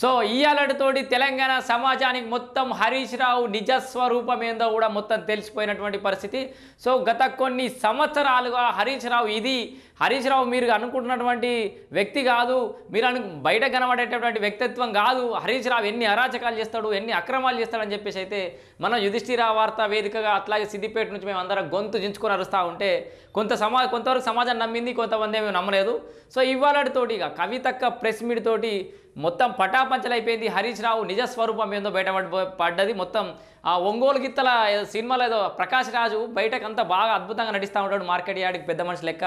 So ఇయాలటితోటి Telangana సమాజానికి మొత్తం హరీష్ రావు నిజస్వరూపం ఏందో కూడా మొత్తం తెలిసిపోయినటువంటి పరిస్థితి. సో గత కొన్ని సంవత్సరాలుగా హరీష్ రావు మీరు అనుకుంటున్నటువంటి వ్యక్తి కాదు, మీరు బయట కనబడేటటువంటి వ్యక్తిత్వం కాదు. హరీష్ రావు ఎన్ని అరాచకాలు చేస్తాడు, ఎన్ని అక్రమాలు చేస్తాడని చెప్పేసి అయితే మనం యుధిష్ఠిర వార్తా వేదికగా అట్లాగే సిద్దిపేట నుంచి మేము అందరం గొంతు దించుకొని అరుస్తూ ఉంటే కొంతవరకు సమాజం నమ్మింది, కొంతమంది ఏమీ నమ్మలేదు. సో ఇవాళతోటి ఇక కవితక్క ప్రెస్ మీట్ తోటి మొత్తం పటాపంచలైపోయింది. హరీష్ రావు నిజస్వరూపం ఏందో బయటపడ్డది. మొత్తం ఆ ఒంగోలు గిత్తల సినిమాలో ఏదో ప్రకాష్ రాజు బయటకు అంతా బాగా అద్భుతంగా నటిస్తూ ఉంటాడు, మార్కెట్ యార్డ్కి పెద్ద మనిషి లెక్క.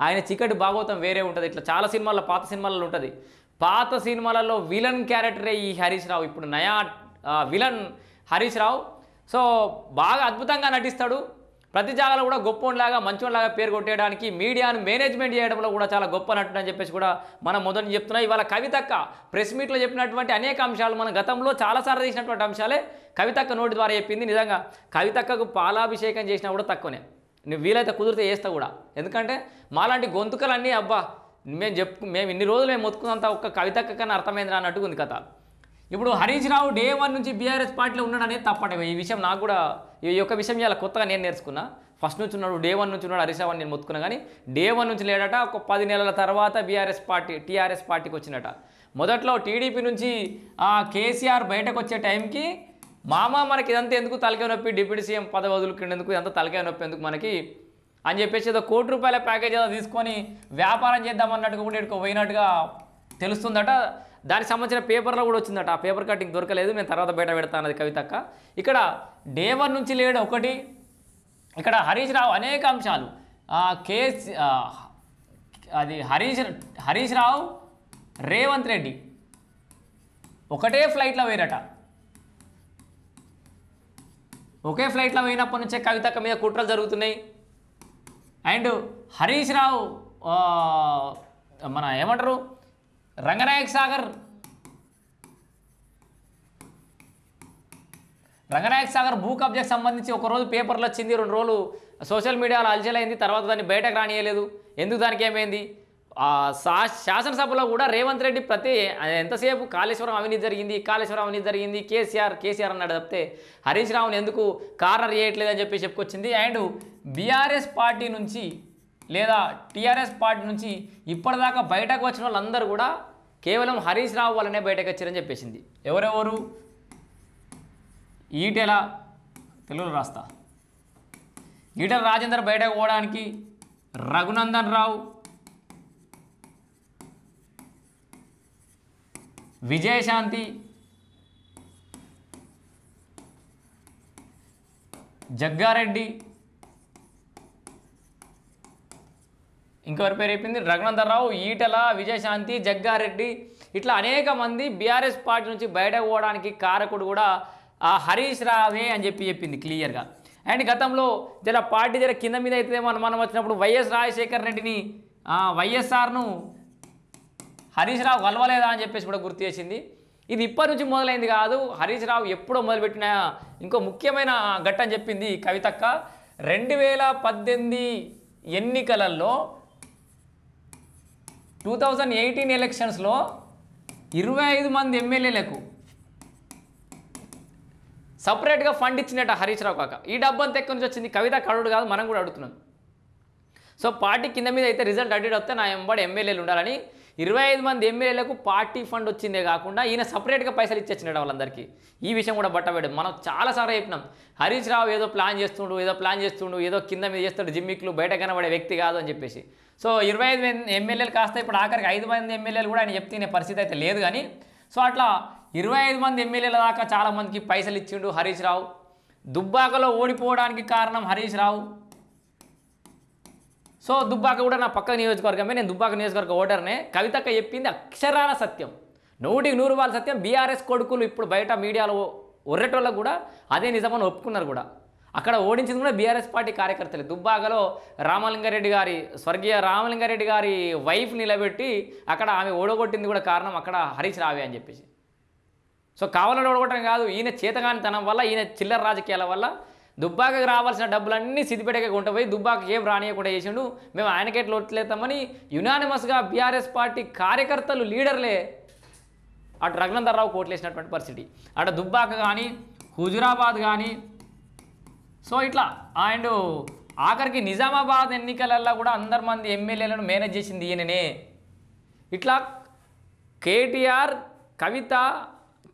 ఆయన చికటి భాగవతం వేరే ఉంటుంది. ఇట్లా చాలా సినిమాల్లో పాత సినిమాలలో ఉంటుంది. పాత సినిమాలలో విలన్ క్యారెక్టరే ఈ హరీష్ రావు. ఇప్పుడు నయా విలన్ హరీష్ రావు. సో బాగా అద్భుతంగా నటిస్తాడు. ప్రతి జాగాలో కూడా గొప్పలాగా మంచోళ్ళలాగా పేరు కొట్టేయడానికి, మీడియాను మేనేజ్మెంట్ చేయడంలో కూడా చాలా గొప్ప నటుడు అని చెప్పేసి కూడా మనం మొదటి చెప్తున్నాం. ఇవాళ కవితక్క ప్రెస్ మీట్లో చెప్పినటువంటి అనేక అంశాలు మన గతంలో చాలాసార్లు చేసినటువంటి అంశాలే కవితక్క నోటి ద్వారా చెప్పింది. నిజంగా కవితక్కకు పాలాభిషేకం చేసినా కూడా తక్కువనే, నువ్వు వీలైతే కుదిరితే చేస్తా కూడా. ఎందుకంటే మాలాంటి గొంతుకలన్నీ అబ్బా మేము ఇన్ని రోజులు మేము మొత్తుకున్నంత ఒక్క కవితక్క కన్నా అర్థమైంది అన్నట్టుగా ఉంది కథ. ఇప్పుడు హరీష్ రావు డే 1 నుంచి బీఆర్ఎస్ పార్టీలో ఉన్నాడు అనేది తప్పటే. ఈ విషయం నాకు కూడా ఈ యొక్క విషయం ఇలా కొత్తగా నేను నేర్చుకున్నా. ఫస్ట్ నుంచి ఉన్నాడు, డే 1 నుంచి ఉన్నాడు హరీష్ రావు అని నేను మొత్తుకున్నా. కానీ డే 1 నుంచి లేడట. ఒక 10 నెలల తర్వాత టీఆర్ఎస్ పార్టీకి వచ్చినట. మొదట్లో టీడీపీ నుంచి కేసీఆర్ బయటకు వచ్చే టైంకి మనకి ఇదంతా ఎందుకు తలకాయ నొప్పి, డిప్యూటీ సీఎం పదవి వదులుకునేందుకు ఇదంతా తలకాయ నొప్పి ఎందుకు మనకి అని చెప్పేసి ఏదో ₹1,00,00,000 ప్యాకేజ్ ఏదో తీసుకొని వ్యాపారం చేద్దామన్నట్టుగా కూడా ఇక్కడికి పోయినట్టుగా తెలుస్తుందట. దానికి సంబంధించిన పేపర్లో కూడా వచ్చిందట. ఆ పేపర్ కటింగ్ దొరకలేదు, నేను తర్వాత బయట పెడతాను అది కవితక్క. ఇక్కడ డే 1 నుంచి లేడు ఒకటి. ఇక్కడ హరీష్ రావు అనేక అంశాలు అది హరీష్ రావు రేవంత్ రెడ్డి ఒకటే ఫ్లైట్లో పోయినట. ఒకే ఫ్లైట్లో పోయినప్పటి నుంచే కవితక్క మీద కుట్రలు జరుగుతున్నాయి. అండ్ హరీష్ రావు మన ఏమంటారు రంగనాయక సాగర్ భూ కబ్జాకు సంబంధించి ఒకరోజు పేపర్లో వచ్చింది, 2 రోజులు సోషల్ మీడియాలో అలజలైంది. తర్వాత దాన్ని బయటకు రానియలేదు. ఎందుకు దానికి ఏమైంది? శాసనసభలో కూడా రేవంత్ రెడ్డి ఎంతసేపు కాళేశ్వరం అవినీతి జరిగింది కేసీఆర్ అన్నాడు తప్పితే హరీష్ రావుని ఎందుకు కార్నర్ చేయట్లేదని చెప్పి చెప్పుకొచ్చింది. అండ్ బీఆర్ఎస్ పార్టీ నుంచి లేదా టీఆర్ఎస్ పార్టీ నుంచి ఇప్పటిదాకా బయటకు వచ్చిన వాళ్ళందరూ కూడా కేవలం హరీష్ రావు వల్లనే బయటకు వచ్చారని చెప్పేసింది. ఎవరెవరు? ఈటెల, తెలుగులో రాస్తా, ఈటెల రాజేందర్ బయటకు పోవడానికి, రఘునందన్ రావు, విజయశాంతి, జగ్గారెడ్డి, ఇంకెవరి పేరు అయిపోయింది, రఘునందన్ రావు, ఈటెల, విజయశాంతి, జగ్గారెడ్డి, ఇట్లా అనేక మంది బీఆర్ఎస్ పార్టీ నుంచి బయటకు పోవడానికి కారకుడు కూడా హరీష్ రావే అని చెప్పింది క్లియర్గా. అండ్ గతంలో పార్టీ కింద మీద అయితే మనం వచ్చినప్పుడు వైఎస్ రాజశేఖర్ రెడ్డిని వైఎస్ఆర్ను హరీష్ రావు కలవలేదా అని చెప్పేసి కూడా గుర్తు చేసింది. ఇది ఇప్పటి నుంచి మొదలైంది కాదు, హరీష్ రావు ఎప్పుడో మొదలుపెట్టిన ఇంకో ముఖ్యమైన ఘట్టం చెప్పింది కవితక్క. 2018 ఎన్నికలలో 2018 ఎలక్షన్స్లో 25 మంది ఎమ్మెల్యేలకు సపరేట్గా ఫండ్ ఇచ్చినట్ట హరీష్ రావు కాక. ఈ డబ్బంతా ఎక్కడి నుంచి వచ్చింది? కవితక్క అడుగుడు కాదు, మనం కూడా అడుగుతున్నాం. సో పార్టీ కింద మీద అయితే రిజల్ట్ అడ్డేట్ వస్తే నా ఎంబడి ఎమ్మెల్యేలు ఉండాలని 25 మంది ఎమ్మెల్యేలకు పార్టీ ఫండ్ వచ్చిందే కాకుండా ఈయన సపరేట్గా పైసలు ఇచ్చేచ్చినాడు వాళ్ళందరికీ. ఈ విషయం కూడా బట్టబెట్టాం. మనం చాలాసార్లు చెప్పినాం హరీష్ రావు ఏదో ప్లాన్ చేస్తుండు, ఏదో కింద మీద చేస్తాడు, జిమ్మిక్లు బయట కనబడే వ్యక్తి కాదు అని చెప్పేసి. సో 25 ఎమ్మెల్యేలు కాస్త ఇప్పుడు ఆఖరికి 5 మంది ఎమ్మెల్యేలు కూడా ఆయన చెప్తే పరిస్థితి అయితే లేదు. కానీ సో అట్లా 25 మంది ఎమ్మెల్యేల దాకా చాలామందికి పైసలు ఇచ్చిండు హరీష్ రావు. దుబ్బాకలో ఓడిపోవడానికి కారణం హరీష్ రావు. సో దుబ్బాక కూడా నా పక్క నియోజకవర్గమే, నేను దుబ్బాక నియోజకవర్గ ఓటర్నే. కవితక్క చెప్పింది అక్షరాల సత్యం, 100% సత్యం. బీఆర్ఎస్ కొడుకులు ఇప్పుడు బయట మీడియాలో ఒర్రెటోళ్ళకు కూడా అదే నిజమని ఒప్పుకున్నారు కూడా. అక్కడ ఓడించింది కూడా బీఆర్ఎస్ పార్టీ కార్యకర్తలే. దుబ్బాకలో స్వర్గీయ రామలింగారెడ్డి గారి వైఫ్ నిలబెట్టి అక్కడ ఆమె ఓడగొట్టింది కూడా కారణం అక్కడ హరీష్ రావే అని చెప్పేసి. సో కావాలని ఓడగొట్టడం కాదు, ఈయన చేతగానితనం వల్ల, ఈయన చిల్లర రాజకీయాల వల్ల దుబ్బాకకు రావాల్సిన డబ్బులన్నీ సిద్దిపేటకే కొంటపోయి దుబ్బాకకి ఏం రానియకుండా చేసిండు. మేము ఆయనకే లోట్లేతామని యునానిమస్గా బీఆర్ఎస్ పార్టీ కార్యకర్తలు లీడర్లే అటు రఘునందన్ రావు కోట్లేసినటువంటి పరిస్థితి, అటు దుబ్బాక కానీ హుజురాబాద్ కానీ. సో ఇట్లా అండ్ ఆఖరికి నిజామాబాద్ ఎన్నికలల్లో కూడా అందరి మంది ఎమ్మెల్యేలను మేనేజ్ చేసింది ఈయననే. ఇట్లా కేటీఆర్, కవిత,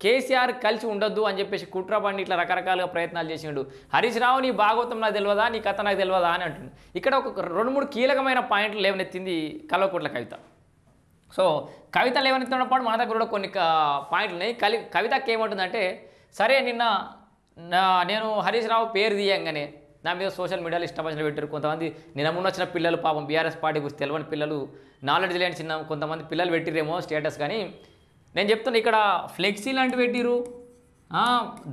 కేసీఆర్ కలిసి ఉండొద్దు అని చెప్పేసి కుట్రబండి ఇట్లా రకరకాలుగా ప్రయత్నాలు చేసిండు. హరీష్ రావు నీ భాగవతం నాకు తెలియదా, నీ కథ నాకు తెలియదా అని అంటుంది. ఇక్కడ ఒక 2-3 కీలకమైన పాయింట్లు లేవనెత్తింది కల్వకుంట్ల కవిత. సో కవిత లేవనెత్తినప్పుడు మన దగ్గర కూడా కొన్ని పాయింట్లు ఉన్నాయి. కవితకి ఏమంటుందంటే, సరే నిన్న నేను హరీష్ రావు పేరు తీయంగానే నా మీద సోషల్ మీడియాలో ఇష్టపడిన పెట్టారు కొంతమంది. నిన్న మొన్న వచ్చిన పిల్లలు పాపం బీఆర్ఎస్ పార్టీ గురించి తెలియని పిల్లలు, నాలెడ్జ్ లేని చిన్న కొంతమంది పిల్లలు పెట్టిరేమో స్టేటస్. కానీ నేను చెప్తున్నా, ఇక్కడ ఫ్లెక్సీ లాంటివి పెట్టిరు,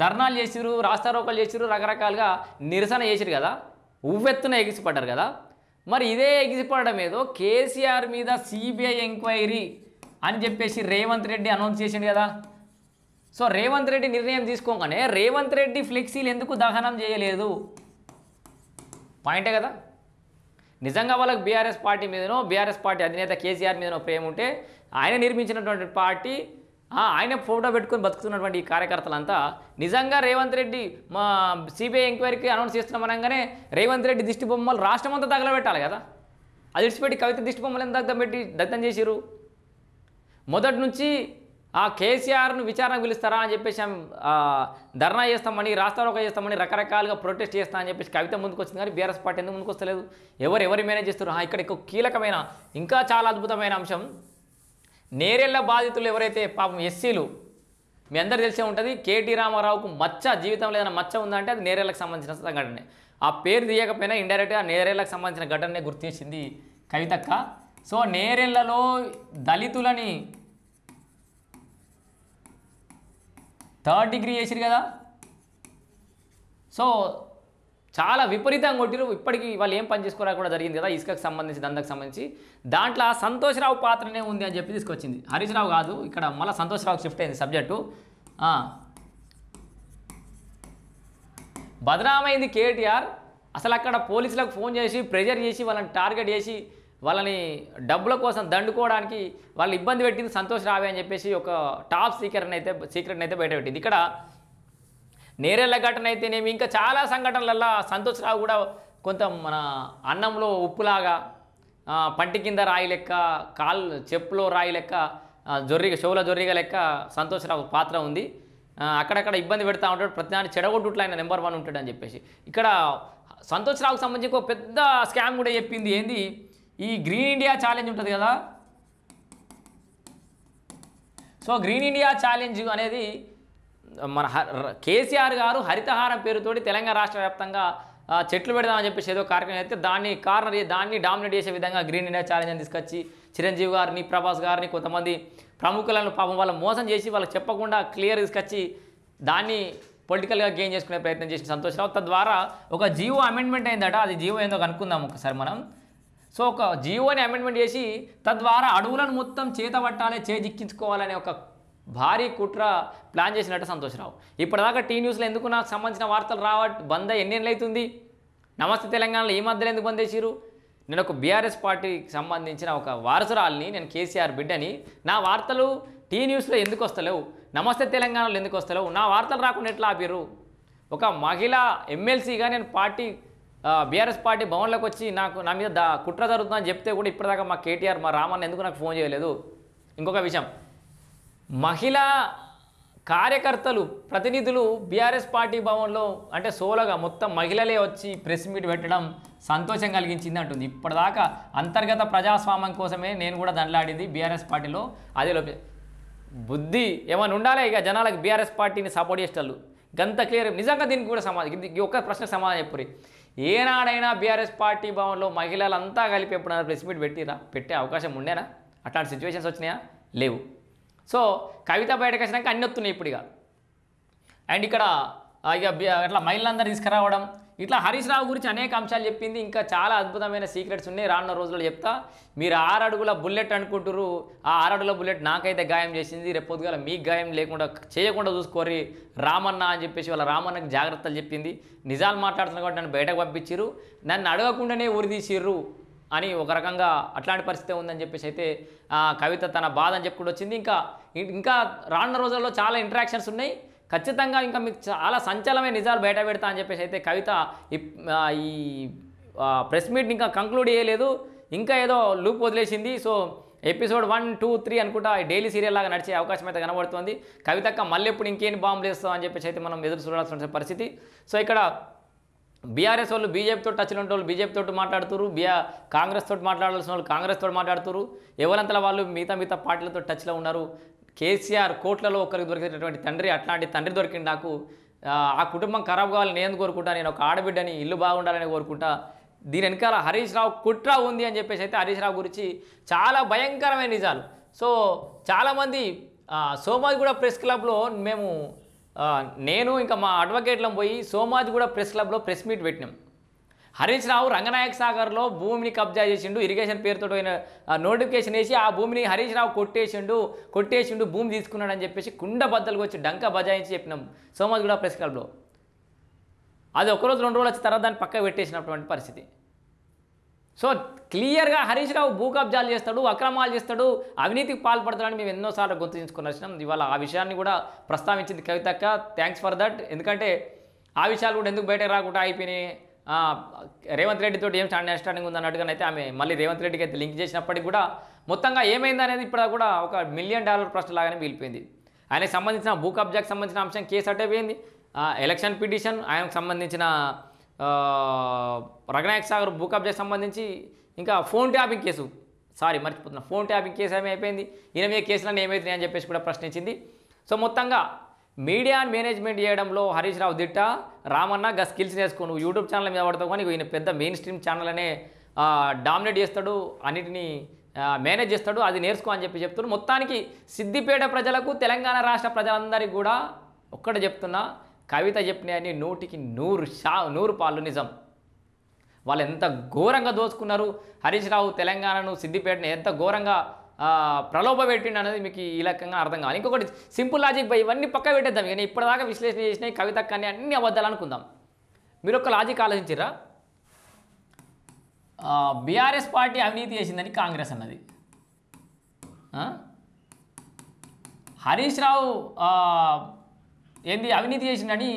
ధర్నాలు చేసిరు, రాస్తారోకలు చేసిరు, రకరకాలుగా నిరసన చేసిరు కదా, ఉవ్వెత్తున ఎగిసిపడ్డారు కదా. మరి ఇదే ఎగిసిపడడం ఏదో కేసీఆర్ మీద సిబిఐ ఎంక్వైరీ అని చెప్పేసి రేవంత్ రెడ్డి అనౌన్స్ చేసిండు కదా. సో రేవంత్ రెడ్డి నిర్ణయం తీసుకోగానే రేవంత్ రెడ్డి ఫ్లెక్సీలు ఎందుకు దహనం చేయలేదు పాయింటే కదా. నిజంగా వాళ్ళకి బీఆర్ఎస్ పార్టీ మీదనో, బీఆర్ఎస్ పార్టీ అధినేత కేసీఆర్ మీదనో ప్రేమ ఉంటే, ఆయన నిర్మించినటువంటి పార్టీ, ఆయన ఫోటో పెట్టుకొని బతుకుతున్నటువంటి ఈ కార్యకర్తలంతా నిజంగా రేవంత్ రెడ్డి మా సిబిఐ ఎంక్వైరీకి అనౌన్స్ చేస్తున్నామనగానే రేవంత్ రెడ్డి దిష్టి బొమ్మలు రాష్ట్రం అంతా తగలబెట్టాలి కదా. అది విడిచిపెట్టి కవిత దిష్టి బొమ్మలు ఎంత దగ్ధం చేసిరు. మొదటి నుంచి ఆ కేసీఆర్ను విచారణకు పిలుస్తారా అని చెప్పేసి ధర్నా చేస్తామని, రాస్తారోక చేస్తామని, రకరకాలుగా ప్రొటెస్ట్ చేస్తామని చెప్పేసి కవిత ముందుకు వచ్చింది. కానీ బీఆర్ఎస్ పార్టీ ఎందుకు ముందుకు వస్తలేదు? ఎవరు మేనేజ్ చేస్తారు? ఇక్కడ ఎక్కువ కీలకమైన ఇంకా చాలా అద్భుతమైన అంశం, నేరెళ్ల బాధితులు ఎవరైతే పాపం ఎస్సీలు, మీ అందరికీ తెలిసే ఉంటుంది. కేటీ రామారావుకు జీవితంలో ఏదైనా మచ్చ ఉందంటే అది నేరెళ్లకు సంబంధించిన సంఘటనే. ఆ పేరు తీయకపోయినా ఇండైరెక్ట్గా నేరెళ్లకు సంబంధించిన ఘటననే గుర్తించింది కవితక్క. సో నేరెళ్లలో దళితులని 3rd డిగ్రీ చేసిరు కదా. సో చాలా విపరీతంగా కొట్టిరు. ఇప్పటికీ వాళ్ళు ఏం పని చేసుకోవడానికి కూడా జరిగింది కదా, ఇసుకకు సంబంధించి, దందకు సంబంధించి. దాంట్లో సంతోష్ రావు పాత్రనే ఉంది అని చెప్పి తీసుకొచ్చింది. హరీష్ రావు కాదు, ఇక్కడ మళ్ళీ సంతోష్ రావుకి షిఫ్ట్ అయింది సబ్జెక్టు. బదనామైంది కేటీఆర్. అసలు అక్కడ పోలీసులకు ఫోన్ చేసి ప్రెజర్ చేసి వాళ్ళని టార్గెట్ చేసి వాళ్ళని డబ్బుల కోసం దండుకోవడానికి వాళ్ళు ఇబ్బంది పెట్టింది సంతోష్ రావే అని చెప్పేసి ఒక టాప్ సీక్రెట్ని అయితే బయటపెట్టింది. ఇక్కడ నేరెళ్ల ఘటన అయితేనేమి, ఇంకా చాలా సంఘటనలల్లో సంతోష్ రావు కూడా కొంత మన అన్నంలో ఉప్పులాగా, పంటి కింద రాయి లెక్క, చెప్పులో రాయి లెక్క, షోలో జొర్రిగా లెక్క సంతోష్ రావు పాత్ర ఉంది. అక్కడక్కడ ఇబ్బంది పెడతా ఉంటాడు, ప్రతిదాన్ని చెడగొట్టుట్లో ఆయన నెంబర్ 1 ఉంటాడు అని చెప్పేసి. ఇక్కడ సంతోష్ రావుకు సంబంధించి ఒక పెద్ద స్కామ్ కూడా చెప్పింది. ఏంది, ఈ గ్రీన్ ఇండియా ఛాలెంజ్ ఉంటుంది కదా. సో గ్రీన్ ఇండియా ఛాలెంజ్ అనేది మన కేసీఆర్ గారు హరితహారం పేరుతోటి తెలంగాణ రాష్ట్ర వ్యాప్తంగా చెట్లు పెడదామని చెప్పేసి ఏదో కార్యక్రమం అయితే దాన్ని డామినేట్ చేసే విధంగా గ్రీన్ ఇండియా ఛాలెంజ్ అని తీసుకొచ్చి చిరంజీవి గారిని, ప్రభాస్ గారిని, కొంతమంది ప్రముఖులను పాపం వాళ్ళు మోసం చేసి వాళ్ళకి చెప్పకుండా క్లియర్ తీసుకొచ్చి దాన్ని పొలిటికల్గా గెయిన్ చేసుకునే ప్రయత్నం చేసిన సంతోష్ రావు. తద్వారా ఒక జియో అమెండ్మెంట్ అయిందట. అది జియో ఏందో కనుక్కుందాం ఒకసారి మనం. సో ఒక జియోని అమెండ్మెంట్ చేసి తద్వారా అడవులను మొత్తం చేతబట్టాలి, చేజిక్కించుకోవాలనే ఒక భారీ కుట్ర ప్లాన్ చేసినట్టు సంతోష్ రావు. ఇప్పటిదాకా టీ న్యూస్లో ఎందుకు నాకు సంబంధించిన వార్తలు బంద్ ఎన్నేళ్ళు అవుతుంది? నమస్తే తెలంగాణలో ఈ మధ్యలో ఎందుకు బంద్ చేసిరు? నేను ఒక బీఆర్ఎస్ పార్టీకి సంబంధించిన ఒక వారసురాల్ని, నేను కేసీఆర్ బిడ్డని. నా వార్తలు టీ న్యూస్లో ఎందుకు వస్తలేవు? నమస్తే తెలంగాణలో ఎందుకు వస్తలేవు? నా వార్తలు రాకుండా ఎట్లా ఆపిర్రు? ఒక మహిళా ఎమ్మెల్సీగా నేను బీఆర్ఎస్ పార్టీ భవన్లోకి వచ్చి నా మీద కుట్ర జరుగుతుందని చెప్తే కూడా ఇప్పటిదాకా మా కేటీఆర్, మా రామన్న ఎందుకు నాకు ఫోన్ చేయలేదు? ఇంకొక విషయం, మహిళా కార్యకర్తలు, ప్రతినిధులు బీఆర్ఎస్ పార్టీ భవన్లో అంటే సోలోగా మొత్తం మహిళలే వచ్చి ప్రెస్ మీట్ పెట్టడం సంతోషం కలిగించింది అంటుంది. ఇప్పటిదాకా అంతర్గత ప్రజాస్వామ్యం కోసమే నేను కూడా దండలాడింది బీఆర్ఎస్ పార్టీలో. అదే బుద్ధి ఏమైనా ఉండాలి ఇక జనాలకు, బీఆర్ఎస్ పార్టీని సపోర్ట్ చేసేవాళ్ళు గంత క్లియర్. నిజంగా దీనికి కూడా ఒక్క ప్రశ్న సమాధానం చెప్పురి. ఏనాడైనా బీఆర్ఎస్ పార్టీ భవన్లో మహిళలంతా కలిపి ఎప్పుడైనా ప్రెస్ మీట్ పెట్టే అవకాశం ఉండేనా? అట్లాంటి సిచ్యువేషన్స్ వచ్చినాయా? లేవు. సో కవిత బయటకు వచ్చినాక అన్నీ వస్తున్నాయి ఇప్పుడు ఇక. అండ్ ఇక్కడ అట్లా మహిళలందరూ తీసుకురావడం, ఇట్లా హరీష్ రావు గురించి అనేక అంశాలు చెప్పింది. ఇంకా చాలా అద్భుతమైన సీక్రెట్స్ ఉన్నాయి, రానున్న రోజుల్లో చెప్తా. మీరు 6 అడుగుల బుల్లెట్ అనుకుంటారు, ఆ 6 అడుగుల బుల్లెట్ నాకైతే గాయం చేసింది. రేపు పొద్దుగాల మీకు గాయం చేయకుండా చూసుకోరి రామన్న అని చెప్పేసి వాళ్ళ రామన్నకి జాగ్రత్తలు చెప్పింది. నిజాలు మాట్లాడుతున్నా కాబట్టి నన్ను బయటకు పంపించిర్రు, నన్ను అడగకుండానే ఉరిదీసిర్రు అని ఒక రకంగా అట్లాంటి పరిస్థితి ఉందని చెప్పేసి అయితే కవిత తన బాధ అని చెప్పుకుంటూ వచ్చింది. ఇంకా ఇంకా రానున్న రోజుల్లో చాలా ఇంటరాక్షన్స్ ఉన్నాయి. ఖచ్చితంగా ఇంకా మీకు చాలా సంచలనమైన నిజాలు బయట పెడతా అని చెప్పేసి అయితే కవిత ఈ ప్రెస్ మీట్ ఇంకా కంక్లూడ్ చేయలేదు, ఇంకా ఏదో లూప్ వదిలేసింది. సో ఎపిసోడ్ 1, 2, 3 అనుకుంటా డైలీ సీరియల్ లాగా నడిచే అవకాశం అయితే కనబడుతుంది. కవితక్క మళ్ళీ ఎప్పుడు ఇంకేం బాంబులు వేస్తాం అని చెప్పేసి అయితే మనం ఎదురు చూడాల్సిన పరిస్థితి. సో ఇక్కడ బీఆర్ఎస్ వాళ్ళు బీజేపీతో టచ్లో ఉంటే వాళ్ళు బీజేపీతో మాట్లాడుతున్నారు, కాంగ్రెస్ తోటి మాట్లాడాల్సిన వాళ్ళు కాంగ్రెస్ తోటి మాట్లాడుతున్నారు. ఎవరంతలా వాళ్ళు మిగతా పార్టీలతో టచ్లో ఉన్నారు. కేసీఆర్ కోట్లలో ఒకరికి దొరికినటువంటి తండ్రి, అట్లాంటి తండ్రి దొరికింది నాకు. ఆ కుటుంబం ఖరాబ్ కావాలని నేను కోరుకుంటా, నేను ఒక ఆడబిడ్డని, ఇల్లు బాగుండాలని కోరుకుంటా. దీని వెనకాల హరీష్ రావు కుట్ర ఉంది అని చెప్పేసి అయితే హరీష్ రావు గురించి చాలా భయంకరమైన నిజాలు. సో చాలామంది సోమాజిగూడ ప్రెస్ క్లబ్లో నేను ఇంకా మా అడ్వకేట్లం పోయి సోమాజిగూడ ప్రెస్ క్లబ్లో ప్రెస్ మీట్ పెట్టినాం. హరీష్ రావు రంగనాయక సాగర్లో భూమిని కబ్జా చేసిండు, ఇరిగేషన్ పేరుతో నోటిఫికేషన్ వేసి ఆ భూమిని హరీష్ రావు కొట్టేసిండు భూమి తీసుకున్నాడు అని చెప్పేసి కుండ బద్దలకు వచ్చి డంకా బజాయించి చెప్పినాం సోమాజిగూడ ప్రెస్ క్లబ్లో. అది ఒకరోజు 2 రోజులు వచ్చి తర్వాత దాన్ని పక్క పెట్టేసినటువంటి పరిస్థితి. సో క్లియర్గా హరీష్ రావు భూ కబ్జాలు చేస్తాడు, అక్రమాలు చేస్తాడు, అవినీతికి పాల్పడతాడని మేము ఎన్నోసార్లు గుర్తుంచుకుని వచ్చినాం. ఇవాళ ఆ విషయాన్ని కూడా ప్రస్తావించింది కవితక్క. Thanks for that. ఎందుకంటే ఆ విషయాలు కూడా ఎందుకు బయటకు రాకుండా అయిపోయినాయి. రేవంత్ రెడ్డితో ఏం అండర్స్టాండింగ్ ఉందన్నట్టుగానైతే ఆమె మళ్ళీ రేవంత్ రెడ్డికి అయితే లింక్ చేసినప్పటికీ కూడా మొత్తంగా ఏమైంది అనేది ఇప్పుడు కూడా ఒక $1 మిలియన్ ప్రశ్న లాగానే మిగిలిపోయింది. ఆయనకు సంబంధించిన భూ కబ్జాకు సంబంధించిన అంశం కేసు అట్టయిపోయింది. ఎలక్షన్ పిటిషన్, ఆయనకు సంబంధించిన రంగనాయక సాగర్ భూ కబ్జాకు సంబంధించి ఇంకా ఫోన్ ట్యాపింగ్ కేసు, మర్చిపోతున్నా, ఫోన్ ట్యాపింగ్ కేసు అయిపోయింది. ఈయన మీద కేసులన్నీ ఏమవుతున్నాయి అని చెప్పేసి కూడా ప్రశ్నించింది. సో మొత్తంగా మీడియాని మేనేజ్మెంట్ చేయడంలో హరీష్ రావు దిట్ట. రామన్న గా స్కిల్స్ నేర్చుకో, నువ్వు యూట్యూబ్ ఛానల్ మీద పడతావు కానీ ఈయన పెద్ద మెయిన్ స్ట్రీమ్ ఛానల్ అనే డామినేట్ చేస్తాడు, అన్నిటినీ మేనేజ్ చేస్తాడు, అది నేర్చుకో అని చెప్తున్నాడు. మొత్తానికి సిద్దిపేట ప్రజలకు, తెలంగాణ రాష్ట్ర ప్రజలందరికీ కూడా ఒక్కటే చెప్తున్నా, కవిత చెప్పినాయని 100కి 100 పాళ్ళు నిజం. వాళ్ళు ఎంత ఘోరంగా దోచుకున్నారు హరీష్ రావు తెలంగాణను, సిద్దిపేటని ఎంత ఘోరంగా ప్రలోభ పెట్టిండు అనేది మీకు ఈ రకంగా అర్థం కావాలి. ఇంకొకటి సింపుల్ లాజిక్ బై ఇవన్నీ పక్క పెట్టేద్దాం. కానీ ఇప్పటిదాకా విశ్లేషణ చేసినాయి కవితక్కని అన్ని అబద్ధాలు అనుకుందాం. మీరు ఒక లాజిక్ ఆలోచించారా? బీఆర్ఎస్ పార్టీ అవినీతి చేసిందని కాంగ్రెస్ అన్నది, హరీష్ రావు ఏంది అవినీతి చేసిందని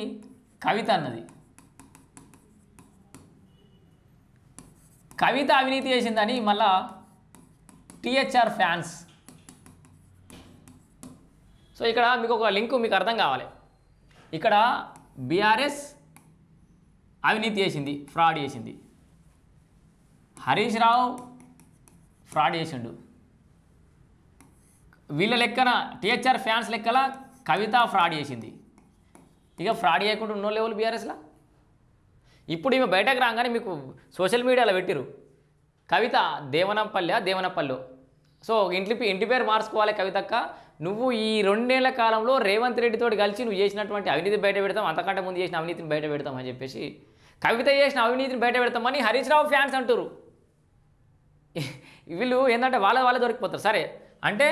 కవిత అన్నది. కవిత అవినీతి చేసిందని మళ్ళా టీహెచ్ఆర్ ఫ్యాన్స్. సో ఇక్కడ మీకు ఒక లింక్ మీకు అర్థం కావాలి. ఇక్కడ బీఆర్ఎస్ అవినీతి చేసింది, ఫ్రాడ్ చేసింది, హరీష్ రావు ఫ్రాడ్ చేసిండు. వీళ్ళ లెక్కన టీహెచ్ఆర్ ఫ్యాన్స్ లెక్కల కవిత ఫ్రాడ్ చేసింది. ఇక ఫ్రాడ్ చేయకుండా ఉన్న లెవెల్ బీఆర్ఎస్లా. ఇప్పుడు ఈమె బయటకు రాగానే మీకు సోషల్ మీడియాలో పెట్టిరు కవిత దేవనపల్లి. సో ఇంటి పేరు మార్చుకోవాలి కవితక్క. నువ్వు ఈ 2 ఏళ్ల కాలంలో రేవంత్ రెడ్డితో కలిసి నువ్వు చేసినటువంటి అవినీతిని బయట పెడతాం, అంతకంటే ముందు చేసిన అవినీతిని బయట పెడతాం అని చెప్పేసి కవిత చేసిన అవినీతిని బయట పెడతామని హరీష్ రావు ఫ్యాన్స్ అంటారు. వీళ్ళు ఏంటంటే వాళ్ళే దొరికిపోతారు. సరే అంటే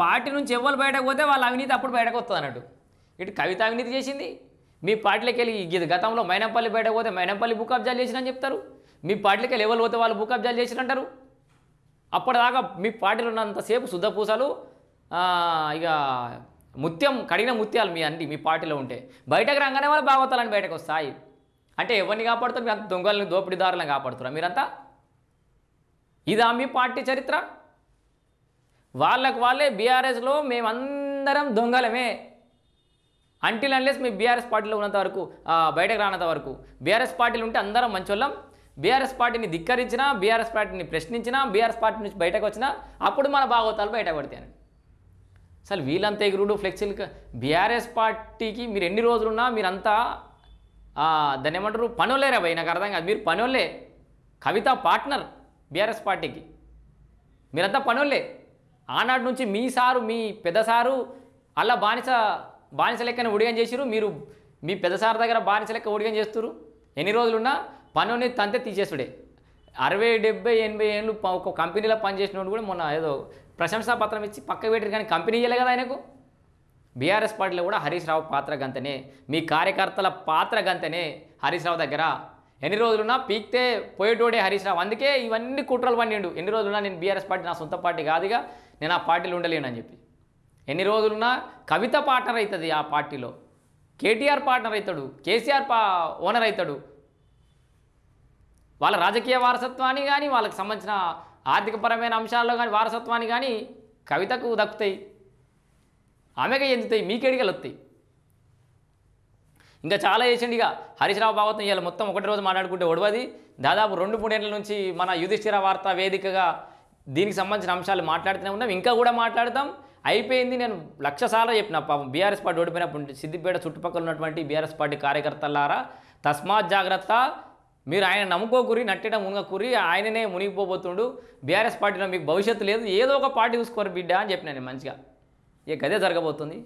పార్టీ నుంచి ఎవరు బయటకు పోతే వాళ్ళ అవినీతి అప్పుడు బయటకు వస్తుంది అన్నట్టు. ఇటు కవిత అవినీతి చేసింది, మీ పార్టీలోకి వెళ్ళి గతంలో మైనంపల్లి బయటకు పోతే మైనంపల్లి భూ కబ్జాలు చేసినని చెప్తారు, మీ పార్టీలోకి వెళ్ళి ఎవరు పోతే వాళ్ళు భూ కబ్జాలు చేసినంటారు. అప్పటిదాకా మీ పార్టీలో ఉన్నంతసేపు శుద్ధ పూసలు, ఇక కడిగిన ముత్యాలు మీ పార్టీలో ఉంటే బయటకు రాగానే వాళ్ళు భాగవతాలని బయటకు వస్తాయి. అంటే ఎవరిని కాపాడుతారు? మీరు అంత దొంగలని, దోపిడీదారులను కాపాడుతారా మీరంతా? ఇదా మీ పార్టీ చరిత్ర? వాళ్ళే బీఆర్ఎస్లో మేమందరం దొంగలమే అంటిల్ అన్లెస్ మీ బీఆర్ఎస్ పార్టీలో ఉన్నంత వరకు, బయటకు రానంత వరకు. బీఆర్ఎస్ పార్టీలు ఉంటే అందరం మంచోళ్ళం. బీఆర్ఎస్ పార్టీని ధిక్కరించినా, బీఆర్ఎస్ పార్టీని ప్రశ్నించినా, బీఆర్ఎస్ పార్టీ నుంచి బయటకు వచ్చినా అప్పుడు మన భాగవతాలు బయటపడతాయని. అసలు వీళ్ళంతా ఎగురుడు ఫ్లెక్సీలు. బీఆర్ఎస్ పార్టీకి మీరు ఎన్ని రోజులున్నా మీరంతా దాన్ని ఏమంటారు, పనోళ్ళేరా భయ్, నాకు అర్థం కాదు. మీరు పనోళ్ళే. కవిత పార్ట్నర్ బీఆర్ఎస్ పార్టీకి, మీరంతా పనోళ్ళే. ఆనాటి నుంచి మీ పెద్ద సారు అలా బానిస లెక్కన ఉడిగం చేసిరు. మీరు మీ పెద్ద సార్ దగ్గర బానిస లెక్క ఉడిగం చేస్తున్నారు. ఎన్ని రోజులున్నా పనుని తంతే తీసేస్తుడే. 60, 70, 80 ఏళ్ళు ఒక కంపెనీలో పనిచేసినోడు కూడా మొన్న ఏదో ప్రశంసా పత్రం ఇచ్చి పక్క పెట్టారు, కానీ కంపెనీ ఇవ్వలే కదా ఆయనకు. బీఆర్ఎస్ పార్టీలో కూడా హరీష్ రావు పాత్ర గంతనే, మీ కార్యకర్తల పాత్ర గంతనే హరీష్ రావు దగ్గర. ఎన్ని రోజులున్నా పీక్తే పోయేటోడే హరీష్ రావు. అందుకే ఇవన్నీ కుట్రలు పన్నిండు. ఎన్ని రోజులున్నా నేను బీఆర్ఎస్ పార్టీ నా సొంత పార్టీ కాదుగా, నేను ఆ పార్టీలో ఉండలేను అని చెప్పి. ఎన్ని రోజులున్నా కవిత పార్ట్నర్ అవుతుంది ఆ పార్టీలో, కేటీఆర్ పార్ట్నర్ అవుతాడు, కేసీఆర్ ఓనర్ అవుతాడు. వాళ్ళ రాజకీయ వారసత్వాన్ని కానీ వాళ్ళకి సంబంధించిన ఆర్థికపరమైన అంశాల్లో కానీ వారసత్వాన్ని కానీ కవితకు దక్కుతాయి, ఆమెకే చెందుతాయి, మీకేడికలు వస్తాయి. ఇంకా చాలా చేసిండు. ఇక హరీష్ రావు భాగవతం ఇవాళ మొత్తం ఒకటి రోజు మాట్లాడుకుంటే ఒడవది. దాదాపు 2-3 ఏళ్ళ నుంచి మన యుధిష్ఠిర వార్తా వేదికగా దీనికి సంబంధించిన అంశాలు మాట్లాడుతూనే ఉన్నాం, ఇంకా కూడా మాట్లాడతాం. అయిపోయింది. నేను 1,00,000 సార్లు చెప్పిన పాపం బీఆర్ఎస్ పార్టీ ఓడిపోయినప్పుడు సిద్దిపేట చుట్టుపక్కల ఉన్నటువంటి బీఆర్ఎస్ పార్టీ కార్యకర్తలారా, తస్మాత్ జాగ్రత్త, మీరు ఆయన నమ్ముకోకురి, నట్టడం మునగకురి, ఆయననే మునిగిపోబోతుండు, బీఆర్ఎస్ పార్టీలో మీకు భవిష్యత్తు లేదు, ఏదో ఒక పార్టీ చూసుకోరు బిడ్డ అని చెప్పిన నేను మంచిగా. ఇక గదే జరగబోతుంది.